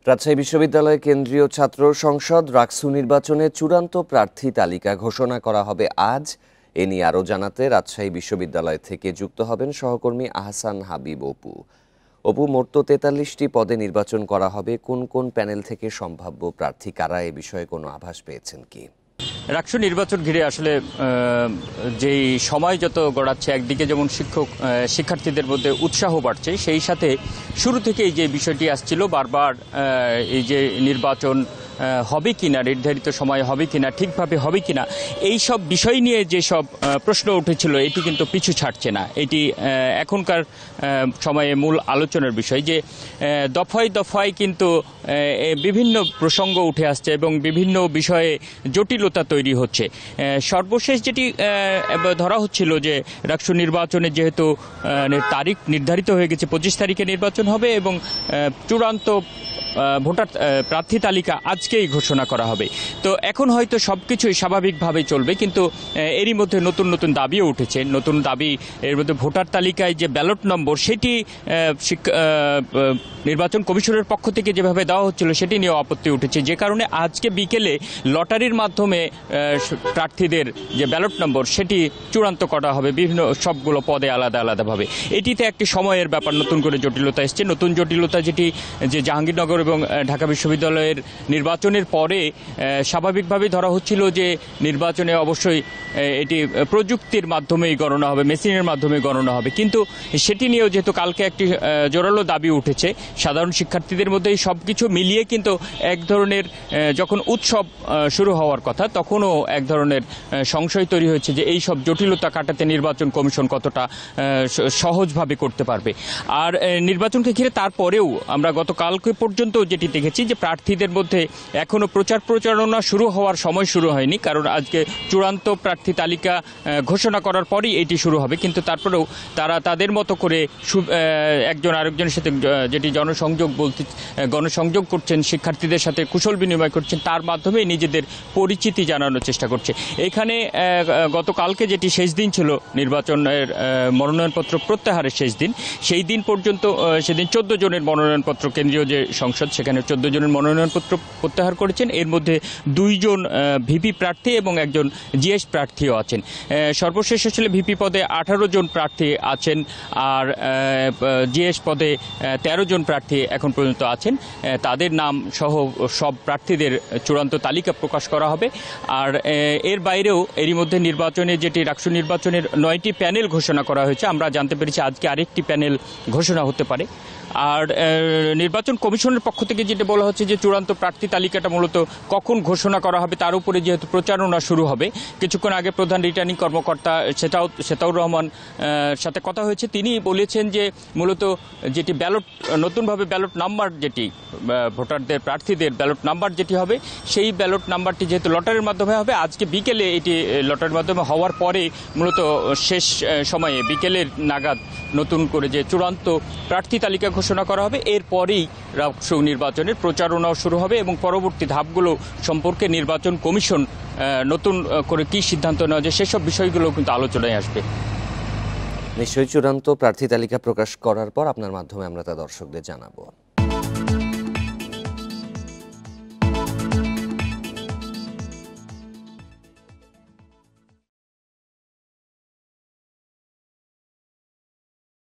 রাজশাহী বিশ্ববিদ্যালয় কেন্দ্রীয় ছাত্র সংসদ রাকসু নির্বাচনে চূড়ান্ত প্রার্থী তালিকা ঘোষণা করা হবে আজ। এ নিয়ে আরও জানাতে রাজশাহী বিশ্ববিদ্যালয় থেকে যুক্ত হবেন সহকর্মী আহসান হাবিব অপু। মোট ৪৩টি পদে নির্বাচন করা হবে। কোন কোন প্যানেল থেকে সম্ভাব্য প্রার্থী কারা, এ বিষয়ে কোনো আভাস পেয়েছেন কি? রাকসু নির্বাচন ঘিরে আসলে যেই সময় যত গড়াচ্ছে, একদিকে যেমন শিক্ষার্থীদের মধ্যে উৎসাহ বাড়ছে, সেই সাথে শুরু থেকেই যে বিষয়টি আসছিল বারবার, এই যে নির্বাচন হবে কিনা, নির্ধারিত সময় হবে কিনা, ঠিকভাবে হবে কিনা, এই সব বিষয় নিয়ে যে সব প্রশ্ন উঠেছিল এটি কিন্তু পিছু ছাড়ছে না। এটি এখনকার সময়ে মূল আলোচনার বিষয় যে দফায় দফায় কিন্তু বিভিন্ন প্রসঙ্গ উঠে আসছে এবং বিভিন্ন বিষয়ে জটিলতা তৈরি হচ্ছে। সর্বশেষ যেটি ধরা হচ্ছিল যে রাকসু নির্বাচনে যেহেতু তারিখ নির্ধারিত হয়ে গেছে, 25 তারিখে নির্বাচন হবে এবং চূড়ান্ত ভোটার প্রার্থী তালিকা আজকেই ঘোষণা করা হবে। তো এখন হয়তো সবকিছুই স্বাভাবিকভাবে চলবে, কিন্তু এরই মধ্যে নতুন নতুন দাবিও উঠেছে। নতুন দাবি, এর মধ্যে ভোটার তালিকায় যে ব্যালট নম্বর, সেটি নির্বাচন কমিশনের পক্ষ থেকে যেভাবে দেওয়া হচ্ছিল সেটি নিয়েও আপত্তি উঠেছে, যে কারণে আজকে বিকেলে লটারির মাধ্যমে প্রার্থীদের যে ব্যালট নম্বর সেটি চূড়ান্ত করা হবে বিভিন্ন সবগুলো পদে আলাদা আলাদাভাবে। এটিতে একটি সময়ের ব্যাপার, নতুন করে জটিলতা এসছে। নতুন জটিলতা যেটি যে জাহাঙ্গীরনগর এবং ঢাকা বিশ্ববিদ্যালয়ের নির্বাচনের পরে স্বাভাবিকভাবেই ধরা হচ্ছিল যে নির্বাচনে অবশ্যই এটি প্রযুক্তির মাধ্যমেই গণনা হবে, মেশিনের মাধ্যমে গণনা হবে, কিন্তু সেটি নিয়েও যেহেতু কালকে একটি জোরালো দাবি উঠেছে সাধারণ শিক্ষার্থীদের মধ্যে, এই সব কিছু মিলিয়ে কিন্তু এক ধরনের যখন উৎসব শুরু হওয়ার কথা তখনও এক ধরনের সংশয় তৈরি হয়েছে যে এই সব জটিলতা কাটাতে নির্বাচন কমিশন কতটা সহজভাবে করতে পারবে। আর নির্বাচনকে ঘিরে তারপরেও আমরা গতকালকে পর্যন্ত যেটি দেখেছি যে প্রার্থীদের মধ্যে এখনো প্রচারণা শুরু হওয়ার সময় শুরু হয়নি, কারণ আজকে চূড়ান্ত প্রার্থী তালিকা ঘোষণা করার পরই এটি শুরু হবে। কিন্তু তারপরেও তারা তাদের মতো করে একজন আরেকজনের সাথে যেটি গণসংযোগ করছেন, শিক্ষার্থীদের সাথে কুশল বিনিময় করছেন, তার মাধ্যমে নিজেদের পরিচিতি জানানোর চেষ্টা করছে। এখানে গতকালকে যেটি শেষ দিন ছিল নির্বাচনের মনোনয়নপত্র প্রত্যাহারের শেষ দিন, সেই দিন পর্যন্ত সেদিন 14 জনের মনোনয়নপত্র, কেন্দ্রীয় যে সংসদ সেখানে 14 জনের মনোনয়নপত্র প্রত্যাহার করেছেন। এর মধ্যে 2 জন ভিপি প্রার্থী এবং একজন জিএস প্রার্থীও আছেন। সর্বশেষ আসলে ভিপি পদে 18 জন প্রার্থী আছেন, আর জিএস পদে 13 জন প্রার্থী এখন পর্যন্ত আছেন। তাদের নাম সহ সব প্রার্থীদের চূড়ান্ত তালিকা প্রকাশ করা হবে। আর এর বাইরেও এরই মধ্যে নির্বাচনে যেটি রাকসু নির্বাচনের 9টি প্যানেল ঘোষণা করা হয়েছে, আমরা জানতে পেরেছি আজকে আরেকটি প্যানেল ঘোষণা হতে পারে। আর নির্বাচন কমিশনের পক্ষ থেকে যেটা বলা হচ্ছে যে চূড়ান্ত প্রার্থী তালিকাটা মূলত কখন ঘোষণা করা হবে তার উপরে যেহেতু প্রচারণা শুরু হবে। কিছুক্ষণ আগে প্রধান রিটার্নিং কর্মকর্তা সেতাউর রহমান সাথে কথা হয়েছে, তিনি বলেছেন যে মূলত যেটি নতুনভাবে ব্যালট নাম্বার, যেটি ভোটারদের প্রার্থীদের ব্যালট নাম্বার যেটি হবে, সেই ব্যালট নাম্বারটি যেহেতু লটারির মাধ্যমে হবে, আজকে বিকেলে এটি লটারির মাধ্যমে হওয়ার পরে মূলত শেষ সময়ে বিকেলের নাগাদ নতুন করে যে চূড়ান্ত প্রার্থী তালিকা ঘোষণা করা হবে। এরপরেই রাকসু নির্বাচনের প্রচারণাও শুরু হবে এবং পরবর্তী ধাপগুলো সম্পর্কে নির্বাচন কমিশন নতুন করে কি সিদ্ধান্ত নেওয়া যায় সেসব বিষয়গুলো কিন্তু আলোচনায় আসবে। নিশ্চয়ই চূড়ান্ত প্রার্থী তালিকা প্রকাশ করার পর আপনার মাধ্যমে আমরা তা দর্শকদের জানাবো।